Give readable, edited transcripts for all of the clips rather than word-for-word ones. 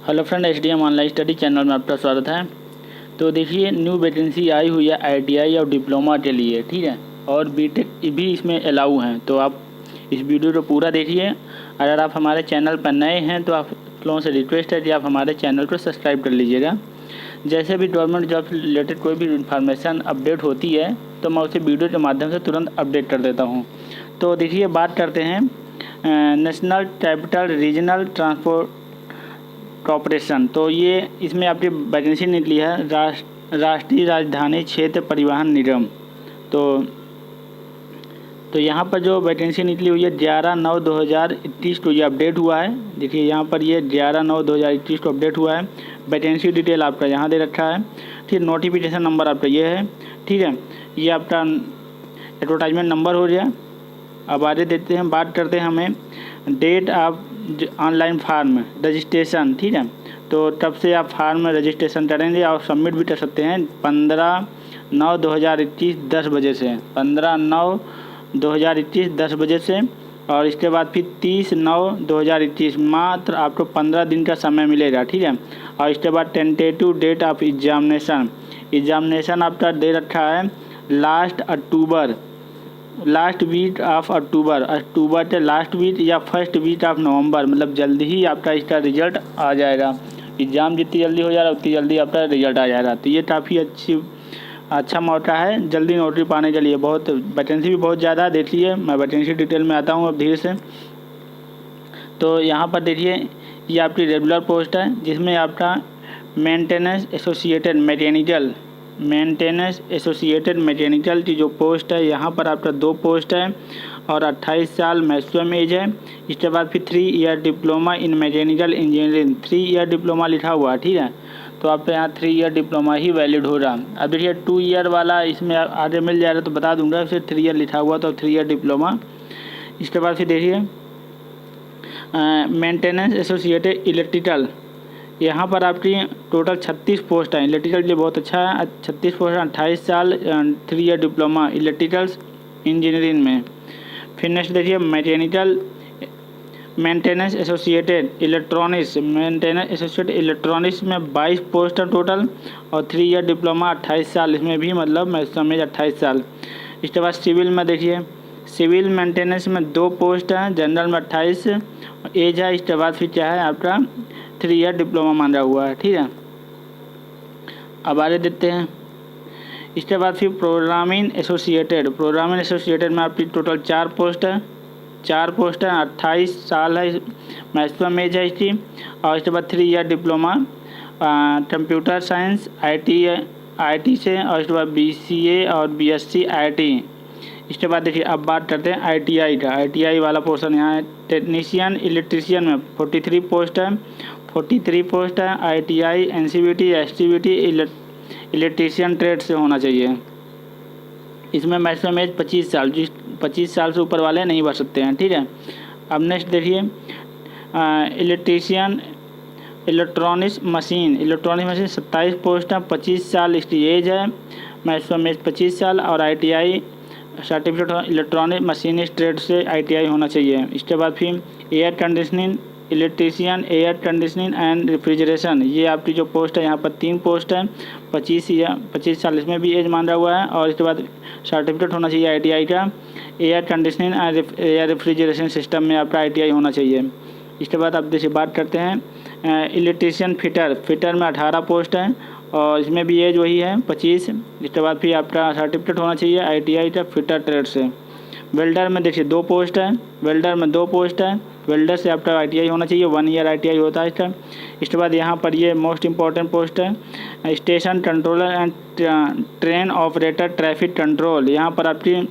Hello friend, HDM online study channel में आपका स्वागत है। तो देखिए, न्यू वैकेंसी आई हुई है आईटीआई और डिप्लोमा के लिए, ठीक है, और बीटेक भी इसमें अलाउ हैं। तो आप इस वीडियो को पूरा देखिए। अगर आप हमारे चैनल पर नए हैं तो आप लोगों से रिक्वेस्ट है कि आप हमारे चैनल को सब्सक्राइब कर लीजिएगा। जैसे भी गवर्नमेंट जॉब से रिलेटेड कोई भी इंफॉर्मेशन अपडेट होती है तो मैं उसे वीडियो के माध्यम से तुरंत अपडेट कर देता हूँ। तो देखिए, बात करते हैं national capital regional transport corporation. तो ये इसमें आपकी वैकेंसी निकली है राष्ट्रीय राजधानी क्षेत्र परिवहन निगम। तो यहाँ पर जो वैकेंसी निकली हुई है 11/9/2021 को ये अपडेट हुआ है। देखिए यहाँ पर ये 11/9/2021 को अपडेट हुआ है। वैकेंसी डिटेल आपका यहाँ दे रखा है, ठीक। नोटिफिकेशन नंबर आपका ये है, ठीक है। ये आपका एडवर्टाइजमेंट नंबर हो गया। अब आगे देखते हैं, बात करते हैं हमें date of online form registration, ठीक है। तो तब से आप फार्म में रजिस्ट्रेशन करेंगे और सबमिट भी कर सकते हैं 15/9/2021 10 बजे से, 15/9/2021 10 बजे से। और इसके बाद फिर 30/9/2021 मात्र आपको 15 दिन का समय मिलेगा, ठीक है। और इसके बाद टेंटेटिव डेट ऑफ एग्जामिनेशन आपका दे रखा है लास्ट वीक ऑफ अक्टूबर के लास्ट वीक या फर्स्ट वीक ऑफ नवंबर, मतलब जल्दी ही आपका इसका रिजल्ट आ जाएगा। एग्ज़ाम जितनी जल्दी हो जाएगा उतनी जल्दी आपका रिजल्ट आ जाएगा। तो ये काफ़ी अच्छा मौका है जल्दी नौकरी पाने के लिए। बहुत वैकेंसी भी बहुत ज़्यादा देखिए, मैं वैकेंसी डिटेल में आता हूँ अब धीरे से। तो यहाँ पर देखिए, ये आपकी रेगुलर पोस्ट है जिसमें आपका मेंटेनेंस एसोसिएटेड मैकेनिकल की जो पोस्ट है, यहाँ पर आपका 2 पोस्ट है और 28 साल मैक्सिमम एज है। इसके बाद फिर 3 year diploma in mechanical engineering, 3 year diploma लिखा हुआ है, ठीक है। तो आपका यहाँ 3 ईयर डिप्लोमा ही वैलिड हो रहा। अब देखिए 2 ईयर वाला इसमें आगे मिल जाएगा तो बता दूंगा, फिर 3 ईयर लिखा हुआ तो 3 ईयर डिप्लोमा। इसके बाद फिर देखिए मेंटेनेंस एसोसिएटेड इलेक्ट्रिकल, यहाँ पर आपकी टोटल 36 पोस्ट है। इलेक्ट्रिकल के लिए बहुत अच्छा है, 36 पोस्ट, 28 साल, 3 ईयर डिप्लोमा इलेक्ट्रिकल्स इंजीनियरिंग में। फिर नेक्स्ट देखिए मेंटेनेंस एसोसिएटेड इलेक्ट्रॉनिक्स में 22 पोस्ट है टोटल और 3 ईयर डिप्लोमा 28 साल, इसमें भी मतलब मैक्सिमम एज 28 साल। इसके बाद सिविल में देखिए, सिविल मेंटेनेंस में 2 पोस्ट हैं, जनरल में 28 एज है। इसके बाद फिर क्या है आपका 3 ईयर डिप्लोमा माना हुआ है, ठीक है। अब आगे देखते हैं। इसके बाद फिर प्रोग्रामिंग एसोसिएटेड में आपकी टोटल 4 पोस्ट है, 28 साल है मैक्सिमम एज है इसकी। और इसके बाद 3 year diploma computer science IT से, और इसके बाद बीसीए और बीएससी आईटी। इसके बाद देखिए, अब बात करते हैं आईटीआई का। आईटीआई वाला पोर्शन यहाँ है। टेक्नीशियन इलेक्ट्रीशियन में 43 पोस्ट है। आईटीआई एनसीवीटी एसटीवीटी इलेक्ट्रीशियन ट्रेड से होना चाहिए। इसमें मैक्सिमम एज 25 साल, 25 साल से ऊपर वाले नहीं भर सकते हैं, ठीक है। अब नेक्स्ट देखिए इलेक्ट्रीशियन इलेक्ट्रॉनिक्स मशीन 27 पोस्ट है, 25 साल इसकी एज है, मैक्सिमम एज 25 साल। और ITI certificate electronic machinist trade से आईटीआई होना चाहिए। इसके बाद फिर air conditioning electrician air conditioning and refrigeration, ये आपकी जो पोस्ट है यहाँ पर 3 पोस्ट है, 25 साल इसमें भी एज माना हुआ है। और इसके बाद सर्टिफिकेट होना चाहिए आईटीआई का air conditioning and air refrigeration system में आपका आईटीआई होना चाहिए। इसके बाद आप जैसे बात करते हैं इलेक्ट्रीशियन फिटर में 18 पोस्ट है और इसमें भी एज वही है 25। इसके बाद फिर आपका सर्टिफिकेट होना चाहिए आईटीआई का फिटर ट्रेड से। वेल्डर में देखिए 2 पोस्ट है, वेल्डर से आपका आईटीआई होना चाहिए, 1 ईयर आईटीआई होता है इसका। इसके बाद यहाँ पर ये मोस्ट इम्पॉर्टेंट पोस्ट है station controller and train operator traffic control, यहाँ पर आपकी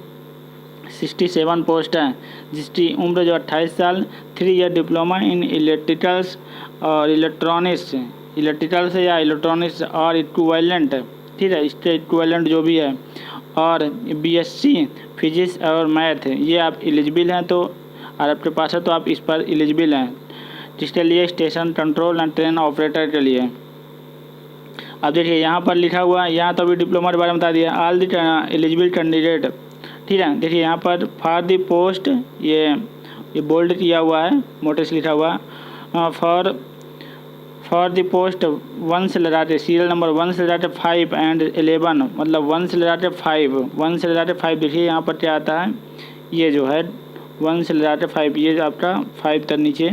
67 पोस्ट है जिसकी उम्र जो 28 साल, 3 ईयर डिप्लोमा इन इलेक्ट्रिकल्स और इलेक्ट्रॉनिक्स या इलेक्ट्रॉनिक्स और इक्विवेलेंट, ठीक है, इसके इक्विवेलेंट जो भी है, और बीएससी फिजिक्स और मैथ, ये आप एलिजिबल हैं। तो और आपके पास है तो आप इस पर एलिजिबल हैं, जिसके लिए station control and train operator के लिए। अब देखिए यहाँ पर लिखा हुआ है, यहाँ तो अभी डिप्लोमा के बारे में बता दिया, ऑल द एलिजिबल कैंडिडेट, ठीक है। देखिए यहाँ पर फॉर द पोस्ट ये बोल्ड किया हुआ है, मोटे से लिखा हुआ फॉर फॉर द पोस्ट 1 से लगाते सीरियल नंबर 1 से लगाते 5 एंड 11, मतलब 1 से लगाते 5 देखिए यहाँ पर क्या आता है, ये जो है 1 से लगाते 5, ये आपका 5 तक नीचे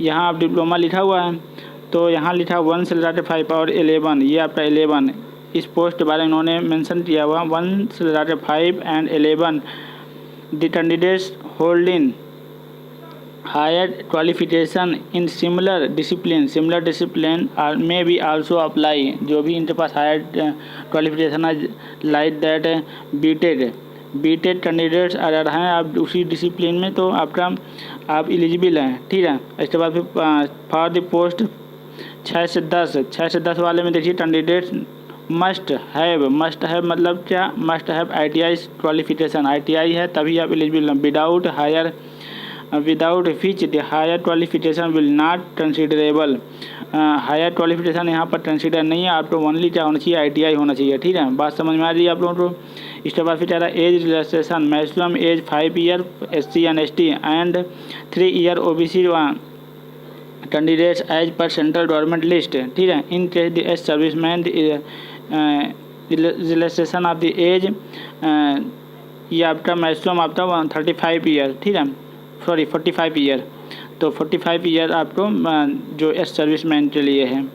यहाँ आप डिप्लोमा लिखा हुआ है, तो यहाँ लिखा 1 से लगाते 5 और 11, ये आपका 11 इस पोस्ट के बारे में उन्होंने मेंशन किया हुआ 1 से लगाते 5 and 11 the candidates holding higher qualification in similar discipline may be also apply, जो भी इनके पास हायर क्वालिफिकेशन है लाइक दैट बीटेड कैंडिडेट्स अगर हैं आप उसी डिसिप्लिन में तो आप एलिजिबल हैं, ठीक है। इसके बाद फिर फॉर द पोस्ट 6 से 10 वाले में देखिए कैंडिडेट्स मस्ट हैव मतलब क्या, must have ITI qualification, ITI है तभी आप एलिजिबल हैं। Without which the higher qualification will not considerable, higher qualification यहाँ पर कंसिडर नहीं है, आपको ओनली क्या होना चाहिए, ITI होना चाहिए, ठीक है। बात समझ में आ रही है आप लोगों को। इसके बाद फिर चाह age relaxation, maximum age 5 year SC and ST and 3 year OBC candidates as per central government list, ठीक है। In case the ex serviceman relaxation of the age, ये आपका मैक्सिमम आपका 35 ईयर, ठीक है, सॉरी 45 ईयर, तो 45 ईयर आपको जो एज सर्विसमैन के लिए है।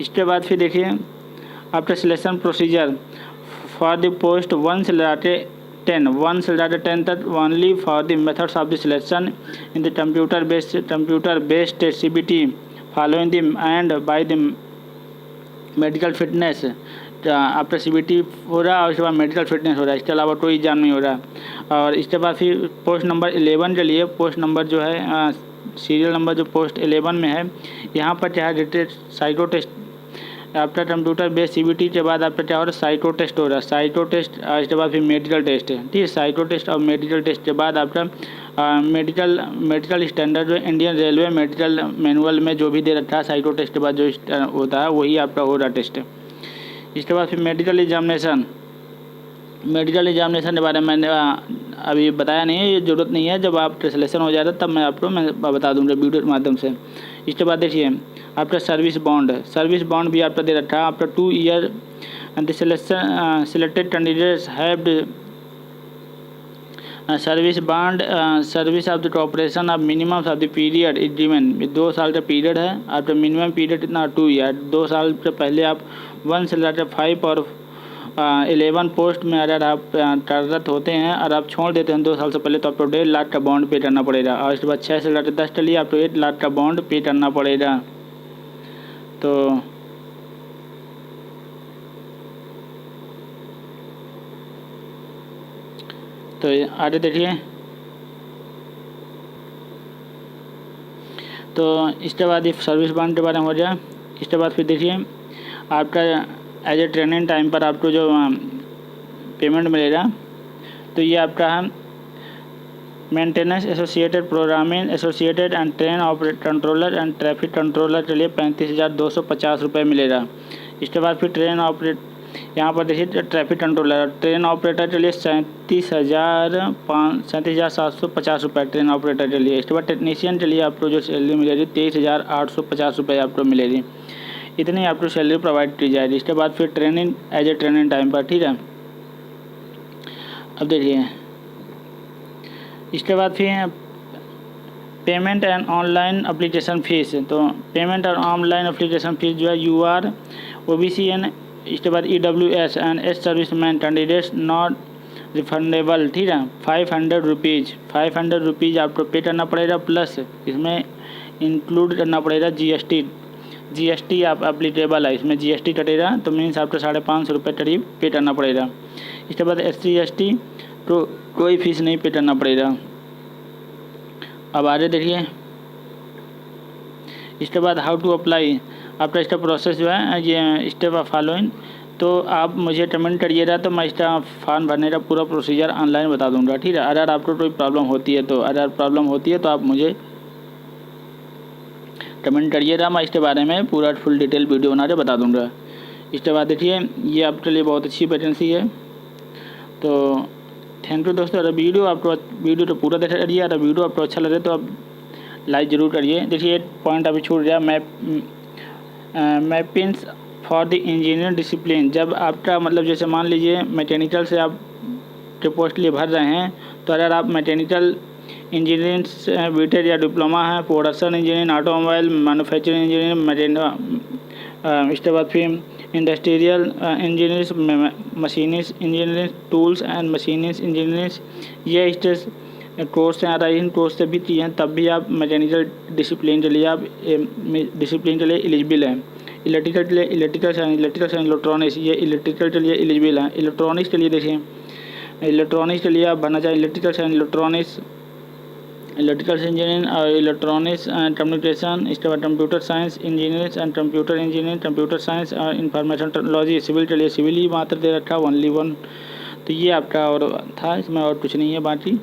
इसके बाद फिर देखिए आपका selection procedure for the post 1 से लगाते 10 तक only for the methods of the selection in the computer based CBT following the end by the medical fitness, आपका CBT हो रहा है और इसके बाद मेडिकल फिटनेस हो रहा है, इसके अलावा कोई एग्जाम नहीं हो रहा। और इसके बाद फिर पोस्ट नंबर 11 के लिए पोस्ट नंबर जो है सीरियल नंबर जो पोस्ट 11 में है, यहाँ पर क्या है साइको टेस्ट, आपका कंप्यूटर बेस्ड CBT के बाद आपका क्या हो रहा है, साइको टेस्ट हो रहा है, साइको टेस्ट, इसके बाद फिर मेडिकल टेस्ट है, ठीक है। साइको टेस्ट और मेडिकल टेस्ट के बाद आपका मेडिकल स्टैंडर्ड जो इंडियन रेलवे मेडिकल मैनुअल में जो भी दे रखा है, साइको टेस्ट के बाद जो होता है वही आपका हो रहा टेस्ट है। इसके बाद फिर मेडिकल एग्जामिनेशन के बारे में मैंने अभी बताया नहीं है, ये ज़रूरत नहीं है, जब आप सिलेक्शन हो जाएगा तब मैं बता दूँगा वीडियो के माध्यम से। इसके बाद देखिए आपका सर्विस बॉन्ड भी आपका दे रखा है, आपका 2 year the selected candidates have service bond service of the corporation of minimum of the period is given, 2 साल का पीरियड है, आपका मिनिमम पीरियड इतना 2 ईयर, 2 साल से पहले आप 1 से लेकर 5 और 11 पोस्ट में अगर आप कार्यरत होते हैं और आप छोड़ देते हैं 2 साल से पहले तो आपको 1.5 लाख का बॉन्ड पे करना पड़ेगा। और इसके बाद 6 से लेकर 10 के लिए आपको 1 लाख का बॉन्ड पे करना पड़ेगा। तो आगे देखिए, तो इसके बाद ये सर्विस बॉन्ड के बारे में हो जाए। इसके बाद फिर देखिए आपका एज ए ट्रेनिंग टाइम पर आपको जो पेमेंट मिलेगा, तो ये आपका है maintenance associated, programming associated and train operate controller and traffic controller के लिए 35,250 रुपये मिलेगा। इसके बाद फिर ट्रेन ऑपरेट, यहाँ पर देखिए ट्रैफिक कंट्रोलर, ट्रेन ऑपरेटर के लिए 37,750 रुपये ट्रेन ऑपरेटर के लिए। इसके बाद टेक्नीशियन के लिए आपको जो सैलरी मिलेगी 23,850 रुपये आपको मिलेगी, इतनी आपको सैलरी प्रोवाइड की जाएगी। इसके बाद फिर training as a training time पर, ठीक है। अब देखिए इसके बाद फिर payment and online application fees, तो पेमेंट और ऑनलाइन एप्लीकेशन फ़ीस जो है UR OBC एंड इसके बाद EWS and ex serviceman candidates not refundable, ठीक है। 500 रुपीज़ आपको पे करना पड़ेगा, प्लस इसमें इंक्लूड करना पड़ेगा GST आप एप्लीकेबल है, इसमें GST कटेगा तो मीन्स आपको 550 रुपये करीब पे करना पड़ेगा। इसके बाद SC ST तो कोई फीस नहीं पे करना पड़ेगा। अब आगे देखिए इसके बाद हाउ टू अप्लाई, आपका इसका प्रोसेस जो है ये स्टेप ऑफ फॉलोइंग, तो आप मुझे कमेंट करिएगा तो मैं इसका फॉर्म भरने का पूरा प्रोसीजर ऑनलाइन बता दूंगा, ठीक है। अगर आपको कोई प्रॉब्लम होती है तो आप मुझे कमेंट करिएगा, मैं इसके बारे में पूरा फुल डिटेल वीडियो बना के बता दूंगा। इसके बाद देखिए ये आपके लिए बहुत अच्छी वैकेंसी है। तो थैंक यू दोस्तों। अगर वीडियो तो पूरा देखा करिए, अगर वीडियो आपको अच्छा लगे तो आप लाइक ज़रूर करिए। देखिए एक पॉइंट अभी छूट गया, मैं mappings for the engineering discipline, जब आपका मतलब जैसे मान लीजिए मैकेनिकल से आप के पोस्ट लिए भर रहे हैं, तो अगर आप मैकेनिकल इंजीनियरिंग बीटेक या डिप्लोमा है, production engineering, automobile manufacturing engineering, इसके बाद फिर industrial engineering, machinist engineering, tools and machinist engineering, ये इस कोर्स हैं, अगर इन कोर्स से भी किए हैं तब भी आप मैकेनिकल डिसिप्लिन के लिए आप डिसिप्लिन के लिए एलिजिबल हैं। इलेक्ट्रिकल के लिए इलेक्ट्रिकल एंड इलेक्ट्रॉनिक्स, ये इलेक्ट्रिकल के लिए एलिजिबल हैं। इलेक्ट्रॉनिक्स के लिए देखिए, इलेक्ट्रॉनिक्स के लिए आप भरना चाहिए electrical and electronics, electrical engineering और इलेक्ट्रॉनिक्स एंड कम्युनिकेशन, इसके बाद computer science engineering and computer engineering, computer science और इंफॉर्मेशन टेक्नोलॉजी। सिविल के लिए सिविल ही मात्र दे रखा, ओनली वन। तो ये आपका और था, इसमें और कुछ नहीं है बाकी।